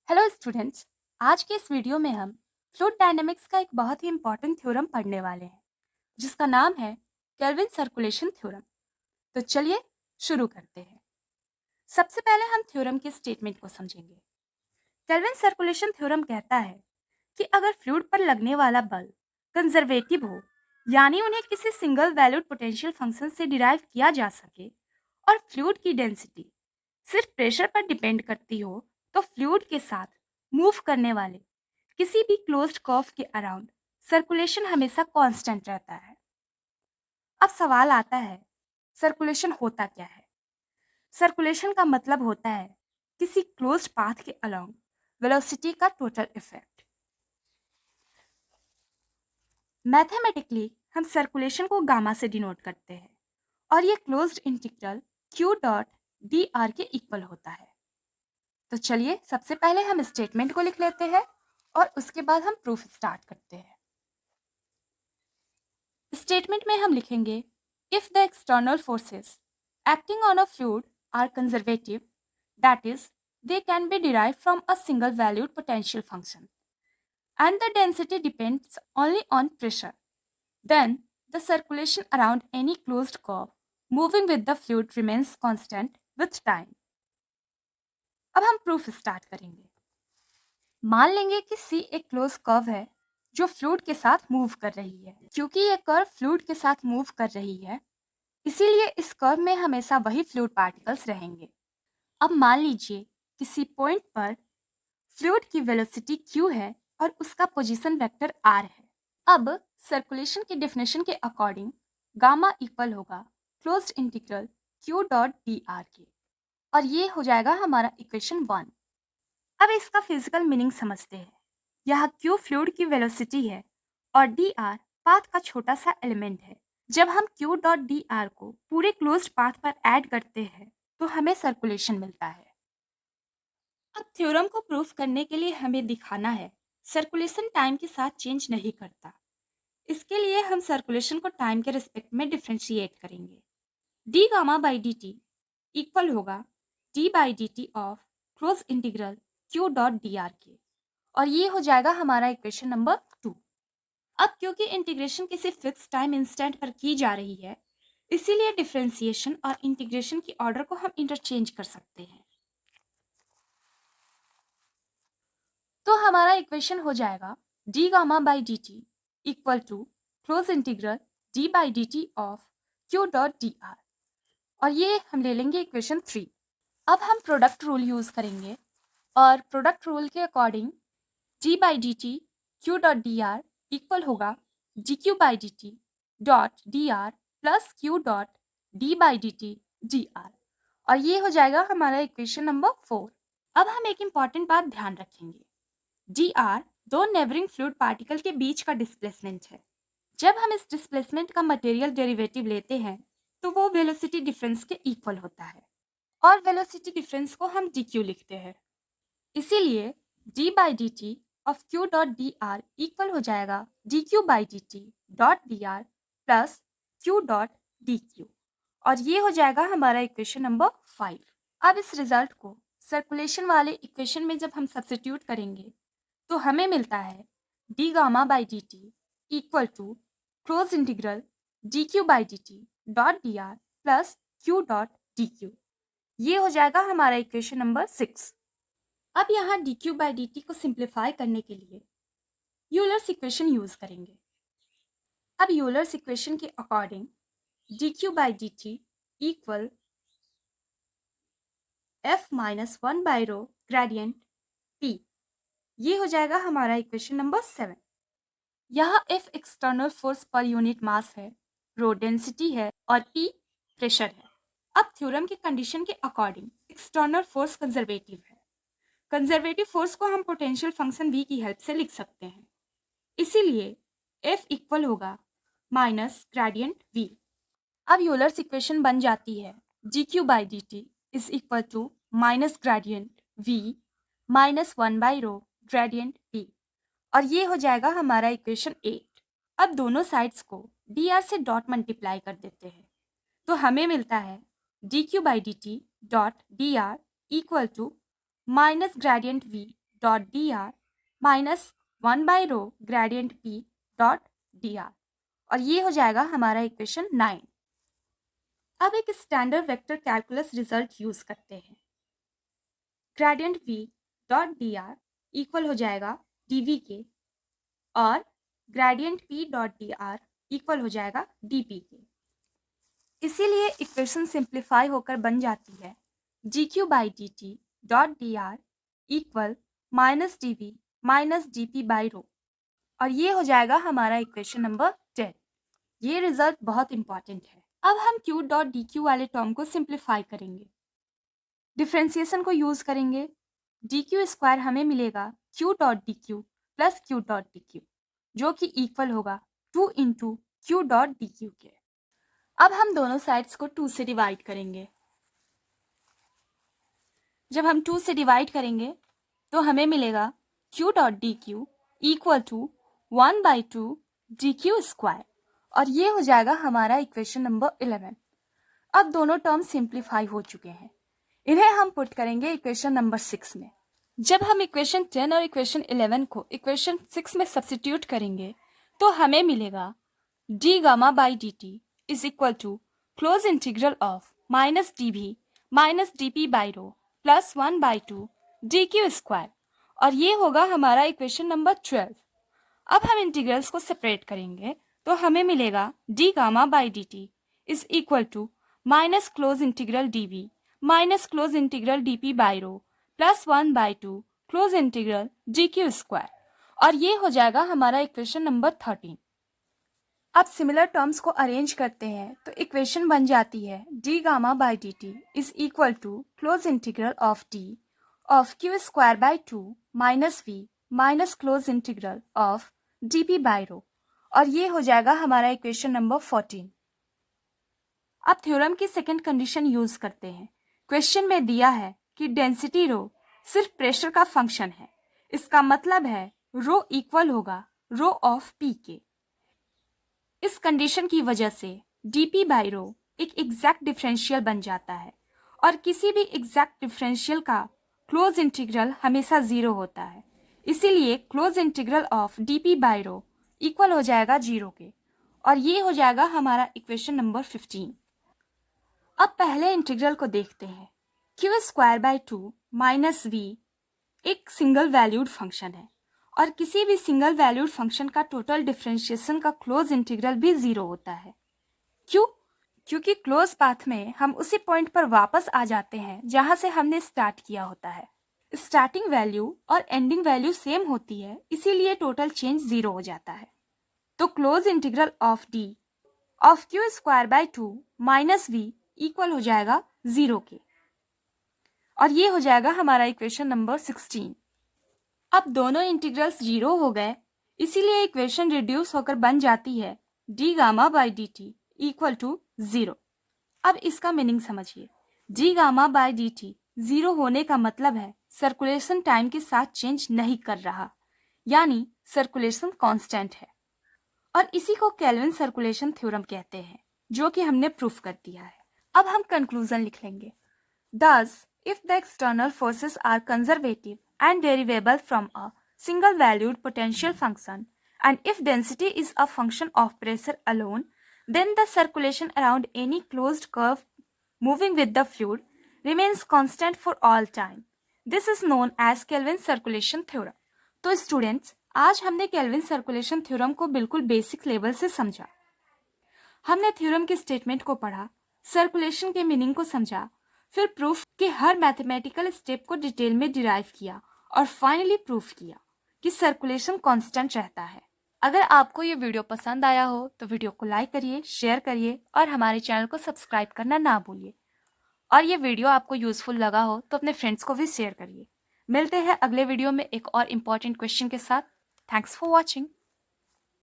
Hello students. आज के इस वीडियो में हम फ्लूइड डायनामिक्स का एक बहुत ही इंपॉर्टेंट थ्योरम पढ़ने वाले हैं जिसका नाम है केल्विन सर्कुलेशन थ्योरम। तो चलिए शुरू करते हैं। सबसे पहले हम थ्योरम के स्टेटमेंट को समझेंगे। केल्विन सर्कुलेशन थ्योरम कहता है कि अगर फ्लूइड पर लगने वाला बल कंजर्वेटिव हो, यानी उन्हें किसी सिंगल वैल्यूड पोटेंशियल फंक्शन से डिराइव किया जा सके, और फ्लूइड की डेंसिटी सिर्फ प्रेशर पर डिपेंड करती हो, तो फ्लूइड के साथ मूव करने वाले किसी भी क्लोज्ड कर्व के अराउंड सर्कुलेशन हमेशा कांस्टेंट रहता है। अब सवाल आता है, सर्कुलेशन होता क्या है? सर्कुलेशन का मतलब होता है किसी क्लोज्ड पाथ के अलोंग वेलोसिटी का टोटल इफेक्ट। मैथमेटिकली हम सर्कुलेशन को गामा से डिनोट करते हैं और ये closed integral q dot d r के इक्वल होता है। तो चलिए सबसे पहले हम स्टेटमेंट को लिख लेते हैं और उसके बाद हम प्रूफ स्टार्ट करते हैं। स्टेटमेंट में हम लिखेंगे, if the external forces acting on a fluid are conservative, that is they can be derived from a single valued potential function and the density depends only on pressure, then the circulation around any closed curve moving with the fluid remains constant with time. अब हम proof start करेंगे। मान लेंगे कि C एक close curve है जो fluid के साथ मूव कर रही है। क्योंकि ये कर्व फ्लूइड के साथ मूव कर रही है, इसीलिए इस कर्व में हमेशा वही फ्लूइड पार्टिकल्स रहेंगे। अब मान लीजिए किसी पॉइंट पर फ्लूइड की वेलोसिटी q है और उसका पोजीशन वेक्टर r है। अब सर्कुलेशन की डेफिनेशन के अकॉर्डिंग गामा इक्वल होगा closed integral q dot d r के, और ये हो जाएगा हमारा इक्वेशन 1। अब इसका फिजिकल मीनिंग समझते हैं। यह q फ्लूइड की वेलोसिटी है और dr पाथ का छोटा सा एलिमेंट है। जब हम q डॉट डी आर को पूरे क्लोज्ड पाथ पर ऐड करते हैं तो हमें सर्कुलेशन मिलता है। अब थ्योरम को प्रूफ करने के लिए हमें दिखाना है सर्कुलेशन टाइम के साथ चेंज नहीं करता। इसके लिए हम सर्कुलेशन को टाइम के रिस्पेक्ट में डिफ्रेंशिएट करेंगे। D gamma by d t equal होगा d by d t of closed integral q dot d r के, और ये हो जाएगा हमारा इक्वेशन नंबर 2। अब क्योंकि इंटीग्रेशन किसी फिक्स टाइम इंस्टेंट पर की जा रही है, इसीलिए डिफरेंशिएशन और इंटीग्रेशन की ऑर्डर को हम इंटरचेंज कर सकते हैं। तो हमारा इक्वेशन हो जाएगा d gamma by d t equal to close integral d by d t of q dot d r, और ये हम ले लेंगे इक्वेशन 3। अब हम प्रोडक्ट रूल यूज करेंगे और प्रोडक्ट रूल के according d by d t q dot d r equal होगा d q by d t dot d r plus q dot d by d t d r, और ये हो जाएगा हमारा equation number 4। अब हम एक इम्पॉर्टेंट बात ध्यान रखेंगे, डी आर दो नेबरिंग फ्लूइड पार्टिकल के बीच का डिस्प्लेसमेंट है। जब हम इस डिस्प्लेसमेंट का मटेरियल डेरिवेटिव लेते हैं तो वो वेलोसिटी डिफरेंस के इक्वल होता है, और वेलोसिटी डिफरेंस को हम डी क्यू लिखते हैं। इसीलिए D by d t of q dot d r equal हो जाएगा D q by d t dot d r plus q dot d Q, और ये हो जाएगा हमारा इक्वेशन नंबर 5। अब इस रिजल्ट को सर्कुलेशन वाले इक्वेशन में जब हम सब्स्टिट्यूट करेंगे तो हमें मिलता है d gamma by d t equal to close integral d q by d t dot d r plus q dot d q. ये हो जाएगा हमारा इक्वेशन नंबर 6। अब यहाँ d q by d t को सिंप्लीफाई करने के लिए यूलर्स इक्वेशन यूज करेंगे। अब यूलर्स इक्वेशन के according d q by d t equal f minus 1 by rho gradient p, ये हो जाएगा हमारा इक्वेशन नंबर 7। यहाँ F external force per unit mass है, रो डेंसिटी है और P प्रेशर है। अब थ्योरम के कंडीशन के अकॉर्डिंग एक्सटर्नल फोर्स कंजर्वेटिव है। कंजर्वेटिव फोर्स को हम पोटेंशियल फंक्शन V की हेल्प से लिख सकते हैं, इसीलिए F इक्वल होगा माइनस ग्रेडियंट V। अब यूलर्स इक्वेशन बन जाती है d q by d t is equal to minus gradient V minus 1 by rho gradient P, और ये हो जाएगा हमारा इक्वेशन 8। अब दोनों साइड्स को डी आर से डॉट मल्टीप्लाई कर देते हैं तो हमें मिलता है d q by d t dot d r equal to minus gradient V dot d r minus 1/ρ gradient P dot d r, और ये हो जाएगा हमारा इक्वेशन 9। अब एक standard vector calculus result use करते हैं। Gradient V dot d r equal हो जाएगा dV के, और gradient P dot d r equal हो जाएगा dP के। इसीलिए इक्वेशन सिंप्लीफाई होकर बन जाती है dq by d t dot d r equal minus dV minus dP by ρ, और ये हो जाएगा हमारा इक्वेशन नंबर 10। ये रिजल्ट बहुत इंपॉर्टेंट है। अब हम q डॉट डी क्यू वाले टर्म को सिंप्लीफाई करेंगे, डिफ्रेंसिएशन को यूज करेंगे। डी क्यू स्क्वायर हमें मिलेगा q dot d Q plus q dot d Q, जो कि इक्वल होगा 2 into Q dot d Q के। अब हम दोनों साइड्स को 2 से डिवाइड करेंगे। जब हम 2 से डिवाइड करेंगे तो हमें मिलेगा q dot d q equal to 1/2 d q square, और ये हो जाएगा हमारा इक्वेशन नंबर 11। अब दोनों टर्म सिंप्लीफाई हो चुके हैं, इन्हें हम पुट करेंगे इक्वेशन नंबर 6 में। जब हम इक्वेशन 10 और इक्वेशन 11 को इक्वेशन 6 में सब्स्टिट्यूट करेंगे तो हमें मिलेगा d gamma by d t is equal to close integral of minus d v minus d p by rho plus 1/2 d q square, और ये होगा हमारा इक्वेशन नंबर 12। अब हम इंटीग्रल्स को सेपरेट करेंगे तो हमें मिलेगा d gamma by d t is equal to minus close integral d v minus close integral d p by rho plus 1/2 close integral d q square, और ये हो जाएगा हमारा इक्वेशन नंबर 13। अब सिमिलर टर्म्स को अरेंज करते हैं तो इक्वेशन बन जाती है d gamma by d t is equal to close integral of d of q square by 2 minus v minus close integral of d p by rho, और ये हो जाएगा हमारा इक्वेशन नंबर 14। अब थ्योरम की सेकंड कंडीशन यूज करते हैं। Question में दिया है कि डेंसिटी रो सिर्फ प्रेशर का फंक्शन है, इसका मतलब है रो इक्वल होगा रो ऑफ पी के। इस कंडीशन की वजह से डीपी बाई रो एक एग्जैक्ट डिफरेंशियल बन जाता है, और किसी भी एग्जैक्ट डिफरेंशियल का क्लोज इंटीग्रल हमेशा 0 होता है। इसीलिए close integral of DP by rho equal हो जाएगा 0 के, और ये हो जाएगा हमारा इक्वेशन नंबर 15। अब पहले इंटीग्रल को देखते हैं। Q square by 2 minus v एक सिंगल वैल्यूड फंक्शन है, और किसी भी सिंगल वैल्यूड फंक्शन का टोटल डिफरेंशिएशन का क्लोज इंटीग्रल भी 0 होता है। क्यों? क्योंकि क्लोज पाथ में हम उसी पॉइंट पर वापस आ जाते हैं जहां से हमने स्टार्ट किया होता है। स्टार्टिंग वैल्यू और एंडिंग वैल्यू सेम होती है, इसीलिए टोटल चेंज 0 हो जाता है। तो close integral of d of q square by 2 minus v equal हो जाएगा 0 के, और ये हो जाएगा हमारा इक्वेशन नंबर 16। अब दोनों इंटीग्रल्स 0 हो गए, इसीलिए इक्वेशन रिड्यूस होकर बन जाती है d gamma by d t equal to 0। अब इसका मीनिंग समझिए। D gamma by d t 0 होने का मतलब है सर्कुलेशन टाइम के साथ चेंज नहीं कर रहा, यानी सर्कुलेशन कांस्टेंट है, और इसी को केल्विन सर्कुलेशन थ्योरम कहते हैं, जो कि हमने प्रूफ कर दिया है। अब हम कंक्लूजन लिख लेंगे। Thus, if the external forces are conservative and derivable from a single valued potential function, and if density is a function of pressure alone, then the circulation around any closed curve moving with the fluid remains constant for all time. This is known as Kelvin circulation theorem. तो students, आज हमने kelvin circulation theorem को बिल्कुल basic level से समझा। हमने theorem के statement को पढ़ा, सर्कुलेशन के मीनिंग को समझा, फिर प्रूफ के हर मैथमेटिकल स्टेप को डिटेल में डिराइव किया, और फाइनली प्रूफ किया कि सर्कुलेशन कांस्टेंट रहता है। अगर आपको ये वीडियो पसंद आया हो तो वीडियो को लाइक करिए, शेयर करिए, और हमारे चैनल को सब्सक्राइब करना ना भूलिए। और ये वीडियो आपको यूजफुल लगा हो तो अपने फ्रेंड्स को भी शेयर करिए। मिलते हैं अगले वीडियो में एक और इम्पॉर्टेंट क्वेश्चन के साथ। Thanks for watching.